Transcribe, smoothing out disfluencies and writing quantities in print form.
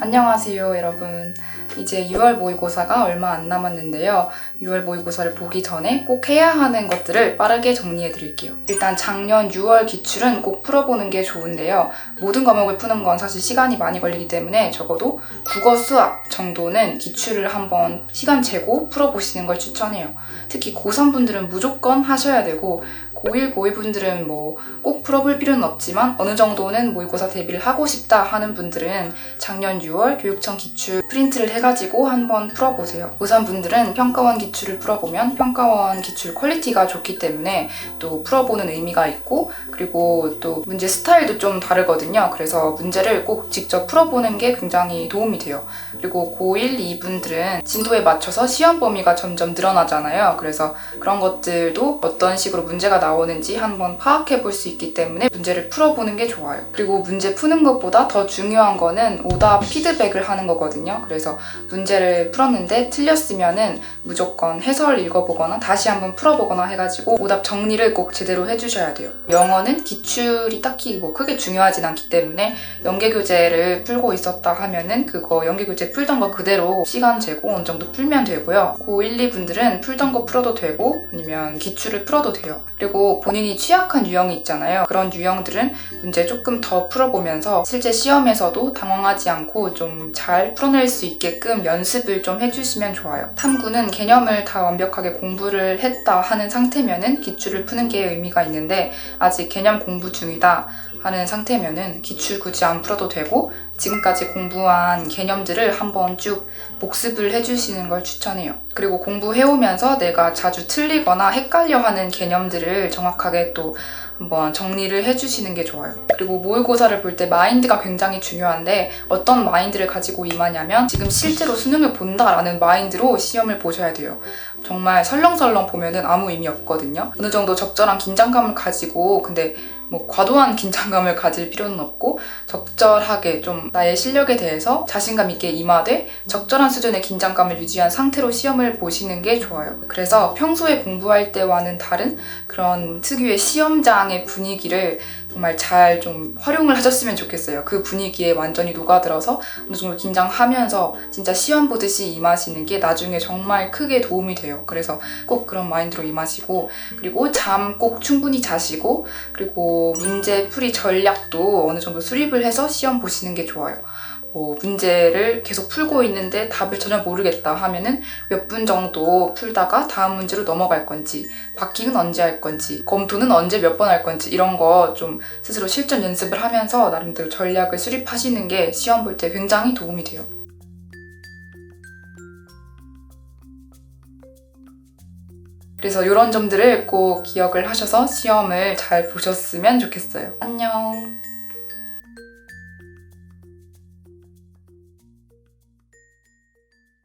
안녕하세요, 여러분. 이제 6월 모의고사가 얼마 안 남았는데요. 6월 모의고사를 보기 전에 꼭 해야 하는 것들을 빠르게 정리해 드릴게요. 일단 작년 6월 기출은 꼭 풀어보는 게 좋은데요. 모든 과목을 푸는 건 사실 시간이 많이 걸리기 때문에 적어도 국어, 수학 정도는 기출을 한번 시간 재고 풀어보시는 걸 추천해요. 특히 고3 분들은 무조건 하셔야 되고 고1, 고2 분들은 꼭 풀어볼 필요는 없지만 어느 정도는 모의고사 대비를 하고 싶다 하는 분들은 작년 6월 교육청 기출 프린트를 해가지고 한번 풀어보세요. 고3 분들은 평가원 기출을 풀어보면 평가원 기출 퀄리티가 좋기 때문에 또 풀어보는 의미가 있고, 그리고 또 문제 스타일도 좀 다르거든요. 그래서 문제를 꼭 직접 풀어보는 게 굉장히 도움이 돼요. 그리고 고1, 2분들은 진도에 맞춰서 시험 범위가 점점 늘어나잖아요. 그래서 그런 것들도 어떤 식으로 문제가 나오는지 한번 파악해 볼 수 있기 때문에 문제를 풀어보는 게 좋아요. 그리고 문제 푸는 것보다 더 중요한 거는 오답 피드백을 하는 거거든요. 그래서 문제를 풀었는데 틀렸으면은 무조건 해설 읽어보거나 다시 한번 풀어보거나 해가지고 오답 정리를 꼭 제대로 해주셔야 돼요. 영어는 기출이 딱히 크게 중요하진 않기 때문에 연계교재를 풀고 있었다 하면은 그거 연계교재 풀던 거 그대로 시간 재고 어느 정도 풀면 되고요. 고1, 2분들은 풀던 거 풀어도 되고 아니면 기출을 풀어도 돼요. 그리고 본인이 취약한 유형이 있잖아요. 그런 유형들은 문제 조금 더 풀어보면서 실제 시험에서도 당황하지 않고 좀 잘 풀어낼 수 있게끔 연습을 좀 해주시면 좋아요. 탐구는 개념을 다 완벽하게 공부를 했다 하는 상태면은 기출을 푸는 게 의미가 있는데 아직 개념 공부 중이다 하는 상태면은 기출 굳이 안 풀어도 되고 지금까지 공부한 개념들을 한번 쭉 복습을 해주시는 걸 추천해요. 그리고 공부해오면서 내가 자주 틀리거나 헷갈려하는 개념들을 정확하게 또 한번 정리를 해주시는 게 좋아요. 그리고 모의고사를 볼 때 마인드가 굉장히 중요한데 어떤 마인드를 가지고 임하냐면 지금 실제로 수능을 본다라는 마인드로 시험을 보셔야 돼요. 정말 설렁설렁 보면은 아무 의미 없거든요. 어느 정도 적절한 긴장감을 가지고, 근데 과도한 긴장감을 가질 필요는 없고 적절하게 좀 나의 실력에 대해서 자신감 있게 임하되 적절한 수준의 긴장감을 유지한 상태로 시험을 보시는 게 좋아요. 그래서 평소에 공부할 때와는 다른 그런 특유의 시험장의 분위기를 정말 잘 좀 활용을 하셨으면 좋겠어요. 그 분위기에 완전히 녹아들어서 어느 정도 긴장하면서 진짜 시험 보듯이 임하시는 게 나중에 정말 크게 도움이 돼요. 그래서 꼭 그런 마인드로 임하시고, 그리고 잠 꼭 충분히 자시고, 그리고 문제 풀이 전략도 어느 정도 수립을 해서 시험 보시는 게 좋아요. 문제를 계속 풀고 있는데 답을 전혀 모르겠다 하면은 몇 분 정도 풀다가 다음 문제로 넘어갈 건지, 바킹은 언제 할 건지, 검토는 언제 몇 번 할 건지 이런 거 좀 스스로 실전 연습을 하면서 나름대로 전략을 수립하시는 게 시험 볼 때 굉장히 도움이 돼요. 그래서 이런 점들을 꼭 기억을 하셔서 시험을 잘 보셨으면 좋겠어요. 안녕.